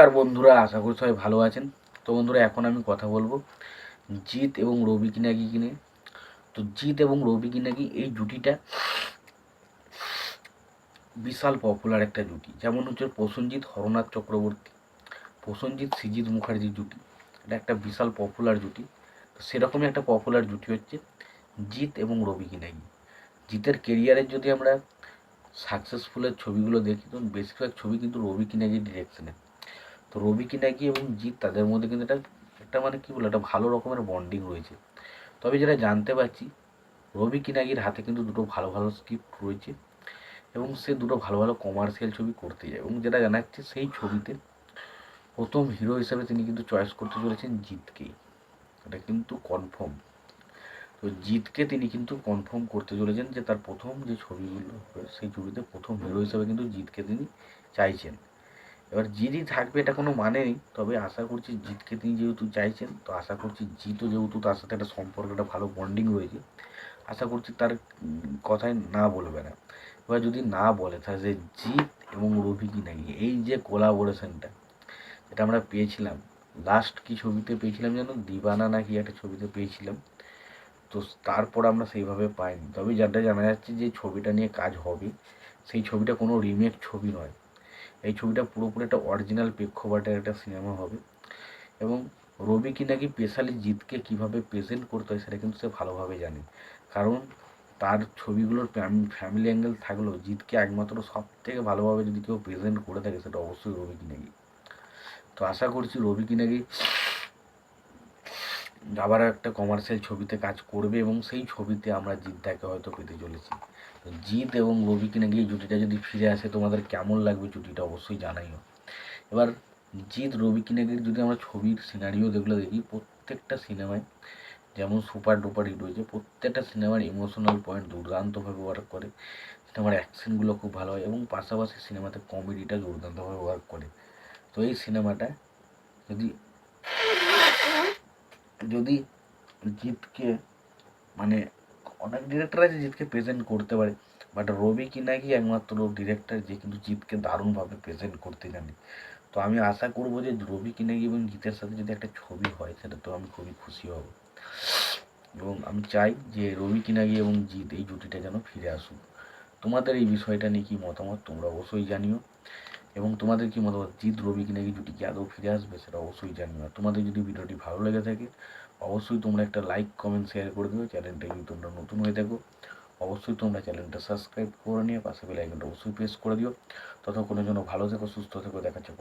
আর বন্ধুরা, আশা করি সবাই ভালো আছেন। তো বন্ধুরা, এখন আমি কথা বলবো জিৎ এবং রবি কিনাগি কিনে। তো জিৎ এবং রবি কিনাগি এই জুটিটা বিশাল পপুলার একটা জুটি। যেমন হচ্ছে প্রসেনজিৎ হরনাথ চক্রবর্তী, প্রসেনজিৎ সৃজিত মুখার্জির জুটি, এটা একটা বিশাল পপুলার জুটি। তো সেরকমই একটা পপুলার জুটি হচ্ছে জিৎ এবং রবি কিনাগি। জিতের কেরিয়ারের যদি আমরা সাকসেসফুলের ছবিগুলো দেখি, তো বেশিরভাগ ছবি কিন্তু রবি কিনাগির ডিরেকশনে। তো রবি কিনাগি এবং জিৎ, তাদের মধ্যে কিন্তু একটা একটা মানে কী বলে, একটা ভালো রকমের বন্ডিং রয়েছে। তবে যেটা জানতে পারছি, রবি কিনাগির হাতে কিন্তু দুটো ভালো ভালো স্ক্রিপ্ট রয়েছে এবং সে দুটো ভালো ভালো কমার্শিয়াল ছবি করতে যায়। এবং যেটা জানা যাচ্ছে, সেই ছবিতে প্রথম হিরো হিসেবে তিনি কিন্তু চয়েস করতে চলেছেন জিৎকেই। এটা কিন্তু কনফার্ম। তো জিৎকে তিনি কিন্তু কনফার্ম করতে চলেছেন যে তার প্রথম যে ছবিগুলো সেই ছবিতে প্রথম হিরো হিসেবে কিন্তু জিৎকে তিনি চাইছেন। এবার জিতই থাকবে এটা কোনো মানে নেই, তবে আশা করছি জিতকে তিনি যেহেতু চাইছেন, তো আশা করছি জিতও যেহেতু তার সাথে একটা সম্পর্ক, একটা ভালো বন্ডিং রয়েছে, আশা করছি তার কথায় না বলবে না। এবার যদি না বলে, তাহলে যে জিৎ এবং রবি কিনাগি এই যে কোলাবোরেশনটা, এটা আমরা পেয়েছিলাম লাস্ট কি ছবিতে পেয়েছিলাম যেন, দিবানা নাকি একটা ছবিতে পেয়েছিলাম। তো তারপর আমরা সেইভাবে পাইনি। তবে যেটা জানা যাচ্ছে যে ছবিটা নিয়ে কাজ হবে, সেই ছবিটা কোনো রিমেক ছবি নয়। এই ছবিটা পুরোপুরি একটা অরিজিনাল প্রেক্ষাপটের একটা সিনেমা হবে। এবং রবি কিনাগি স্পেশালি জিতকে কীভাবে প্রেজেন্ট করতে হয় সেটা কিন্তু সে ভালোভাবে জানে। কারণ তার ছবিগুলোর ফ্যামিলি অ্যাঙ্গেল থাকলেও জিতকে একমাত্র সব থেকে ভালোভাবে যদি কেউ প্রেজেন্ট করে থাকে, সেটা অবশ্যই রবি কিনাগি। তো আশা করছি রবি কিনাগি আবার একটা কমার্শিয়াল ছবিতে কাজ করবে এবং সেই ছবিতে আমরা জিৎদাকে হয়তো পেতে চলেছি। তো জিৎ এবং রবি কিনাগি এই জুটিটা যদি ফিরে আসে, তোমাদের কেমন লাগবে জুটিটা অবশ্যই জানাইও। এবার জিৎ রবি কিনাগির যদি আমরা ছবির সিনারিও যেগুলো দেখি, প্রত্যেকটা সিনেমায় যেমন সুপার ডুপার হিট হয়েছে, প্রত্যেকটা সিনেমার ইমোশনাল পয়েন্ট দুর্দান্তভাবে ওয়ার্ক করে, সিনেমার অ্যাকশনগুলো খুব ভালো হয় এবং পাশাপাশি সিনেমাতে কমেডিটা দুর্দান্তভাবে ওয়ার্ক করে। তো এই সিনেমাটা যদি যদি জিৎকে মানে অনেক ডিরেক্টর আছে জিৎকে প্রেজেন্ট করতে পারে, বাট রবি কিনাগি একমাত্র ডিরেক্টর যে কিন্তু জিৎকে দারুণভাবে প্রেজেন্ট করতে জানে। তো আমি আশা করবো যে রবি কিনাগি এবং জিতের সাথে যদি একটা ছবি হয়, সেটা তো আমি খুবই খুশি হব। এবং আমি চাই যে রবি কিনাগি এবং জিৎ এই জুটিটা যেন ফিরে আসুক। তোমাদের এই বিষয়টা নিয়ে কী মতামত তোমরা অবশ্যই জানিও। এবং তোমাদের কি মতামত, জিৎ রবি কিনাগি জুটি কি আদৌ ফিরে আসবে, সেটা অবশ্যই জানিও। আর তোমাদের যদি ভিডিওটি ভালো লেগে থাকে, অবশ্যই তোমরা একটা লাইক কমেন্ট শেয়ার করে দিও। চ্যানেলটা যদি তোমরা নতুন হয়ে থাকো, অবশ্যই তোমরা চ্যানেলটা সাবস্ক্রাইব করে নিয়ে পাশে বেল আইকনটা অবশ্যই প্রেস করে দিও। ততক্ষণের জন্য ভালো থেকো, সুস্থ থেকো, দেখাচ্ছে।